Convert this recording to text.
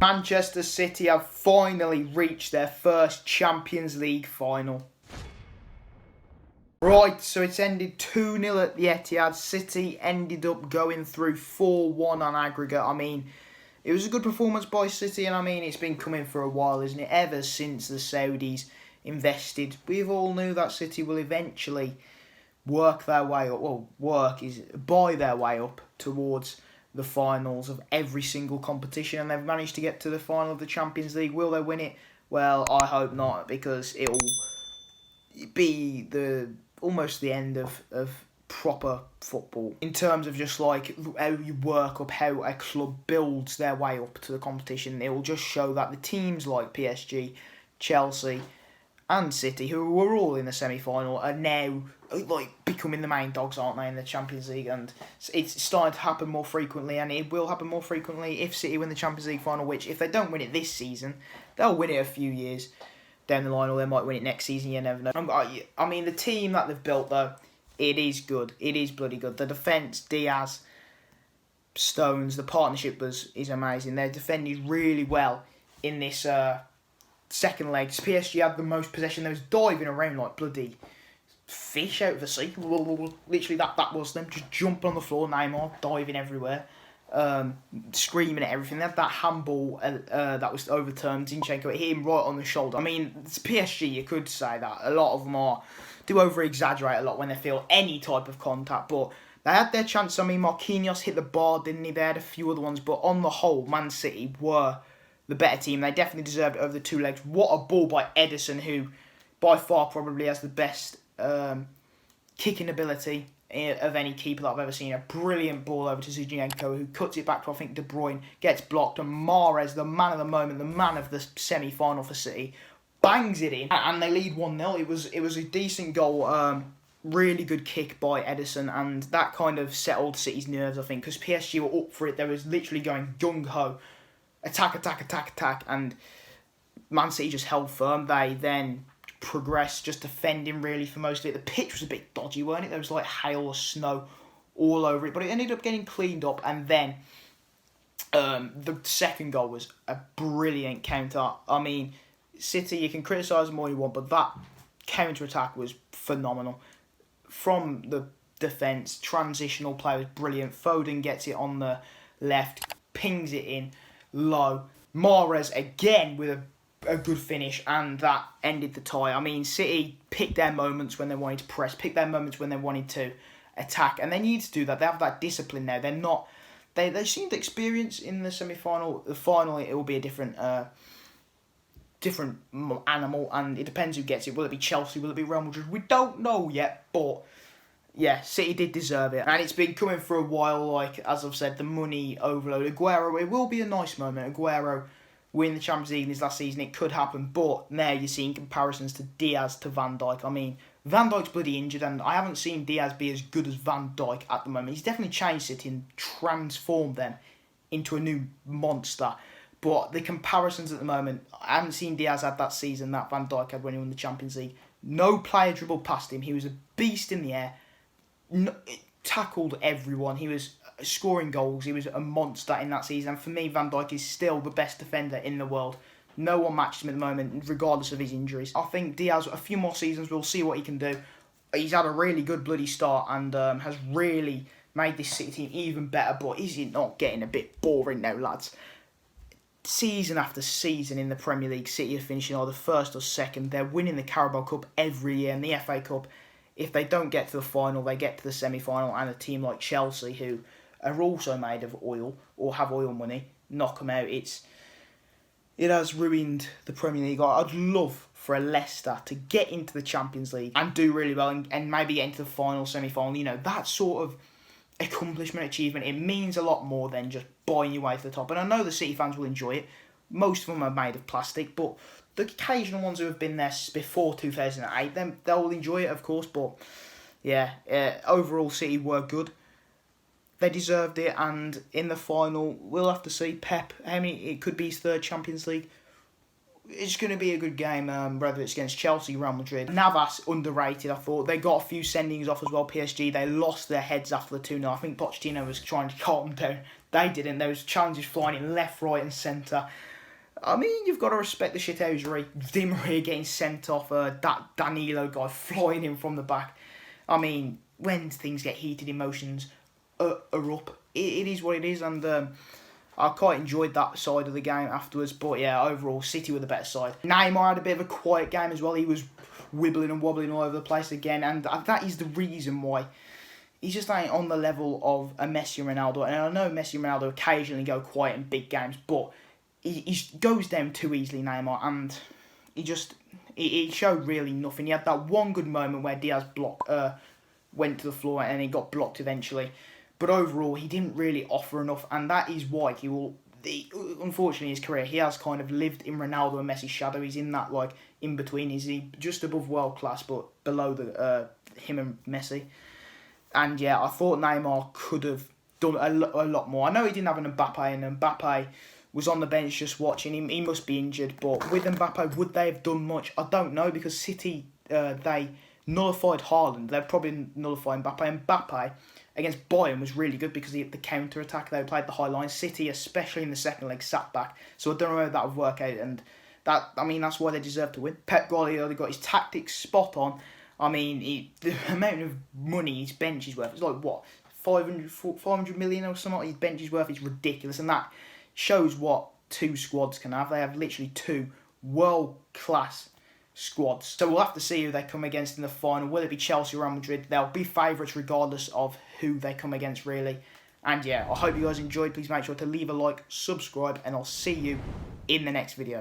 Manchester City have finally reached their first Champions League final. Right, so it's ended 2-0 at the Etihad. City ended up going through 4-1 on aggregate. I mean, it was a good performance by City, and I mean, it's been coming for a while, isn't it? Ever since the Saudis invested. We've all knew that City will eventually work their way up. Well, buy their way up towards the finals of every single competition, and they've managed to get to the final of the Champions League. Will they win it? Well, I hope not, because it'll be almost the end of proper football in terms of just like how you work up, how a club builds their way up to the competition. It will just show that the teams like PSG, Chelsea and City, who were all in the semi-final, are now like becoming the main dogs, aren't they, in the Champions League? And it's starting to happen more frequently, and it will happen more frequently if City win the Champions League final, which if they don't win it this season, they'll win it a few years down the line, or they might win it next season, you never know. I mean, the team that they've built, though, it is good. It is bloody good. The defence, Diaz, Stones, the partnership is amazing. They're defended really well in this second leg. PSG had the most possession. They was diving around like bloody fish out of the sea. Literally, that was them. Just jumping on the floor, Neymar, diving everywhere. Screaming at everything. They had that handball that was overturned. Zinchenko hit him right on the shoulder. I mean, it's PSG, you could say that. A lot of them do over-exaggerate a lot when they feel any type of contact, but they had their chance. I mean, Marquinhos hit the bar, didn't he? They had a few other ones, but on the whole, Man City were the better team. They definitely deserved it over the two legs. What a ball by Ederson, who by far probably has the best kicking ability of any keeper that I've ever seen. A brilliant ball over to Zinchenko, who cuts it back to, I think, De Bruyne, gets blocked, and Mahrez, the man of the moment, the man of the semi-final for City, bangs it in, and they lead 1-0. It was a decent goal, really good kick by Ederson, and that kind of settled City's nerves, I think, because PSG were up for it. They was literally going gung-ho, attack, and Man City just held firm. They then progressed, just defending really for most of it. The pitch was a bit dodgy, weren't it? There was like hail or snow all over it, but it ended up getting cleaned up, and then the second goal was a brilliant counter. I mean, City, you can criticise them all you want, but that counter-attack was phenomenal. From the defence, transitional play was brilliant. Foden gets it on the left, pings it in low. Mahrez again with a good finish, and that ended the tie. I mean, City picked their moments when they wanted to press, picked their moments when they wanted to attack, and they need to do that. They have that discipline now. They're not... They seem to experience in the semi-final. The final, it will be a different animal, and it depends who gets it. Will it be Chelsea? Will it be Real Madrid? We don't know yet, but yeah, City did deserve it, and it's been coming for a while. Like, as I've said, the money overload. Aguero, it will be a nice moment. Aguero win the Champions League in his last season, it could happen, but now you're seeing comparisons to Diaz to Van Dijk. I mean, Van Dijk's bloody injured, and I haven't seen Diaz be as good as Van Dijk at the moment. He's definitely changed City and transformed them into a new monster. But the comparisons at the moment, I haven't seen Diaz had that season that Van Dijk had when he won the Champions League. No player dribbled past him. He was a beast in the air. Tackled everyone. He was scoring goals. He was a monster in that season. And for me, Van Dijk is still the best defender in the world. No one matches him at the moment, regardless of his injuries. I think Diaz, a few more seasons, we'll see what he can do. He's had a really good bloody start, and has really made this City team even better. But is it not getting a bit boring now, lads? Season after season in the Premier League, City are finishing either first or second. They're winning the Carabao Cup every year, and the FA Cup. If they don't get to the final, they get to the semi-final, and a team like Chelsea, who are also made of oil, or have oil money, knock them out. It has ruined the Premier League. I'd love for a Leicester to get into the Champions League and do really well, and maybe get into the final, semi-final. You know, that sort of accomplishment, achievement, it means a lot more than just buying your way to the top. And I know the City fans will enjoy it. Most of them are made of plastic, but the occasional ones who have been there before 2008, they'll enjoy it, of course. But yeah, overall, City were good. They deserved it, and in the final, we'll have to see. Pep, it could be his third Champions League. It's going to be a good game, whether it's against Chelsea, Real Madrid. Navas, underrated, I thought. They got a few sendings off as well, PSG. They lost their heads after the 2-0. I think Pochettino was trying to calm them down. They didn't. There was challenges flying in left, right and centre. I mean, you've got to respect the shit out of Di Maria getting sent off, that Danilo guy flying in from the back. I mean, when things get heated, emotions are up. It is what it is, and I quite enjoyed that side of the game afterwards. But yeah, overall, City were the better side. Neymar had a bit of a quiet game as well. He was wibbling and wobbling all over the place again, and that is the reason why he just ain't on the level of a Messi and Ronaldo. And I know Messi and Ronaldo occasionally go quiet in big games, but he goes down too easily, Neymar, and he showed really nothing. He had that one good moment where Diaz went to the floor and he got blocked eventually. But overall, he didn't really offer enough, and that is why unfortunately, in his career, he has kind of lived in Ronaldo and Messi's shadow. He's in that, like, in between. He's just above world class, but below him and Messi. And yeah, I thought Neymar could have done a lot more. I know he didn't have an Mbappe, and Mbappe was on the bench just watching him. He must be injured, but with Mbappe, would they have done much? I don't know, because City, they nullified Haaland. They'd probably nullify Mbappe. Mbappe against Bayern was really good because the counter-attack, they played the high line. City, especially in the second leg, sat back. So I don't know how that would work out, and that's why they deserve to win. Pep Guardiola got his tactics spot on. I mean, the amount of money his bench is worth, it's like, what, 500 million or something his bench is worth is ridiculous, and that shows what two squads can have. They have literally two world-class squads. So we'll have to see who they come against in the final. Will it be Chelsea or Real Madrid? They'll be favourites regardless of who they come against, really. And yeah, I hope you guys enjoyed. Please make sure to leave a like, subscribe, and I'll see you in the next video.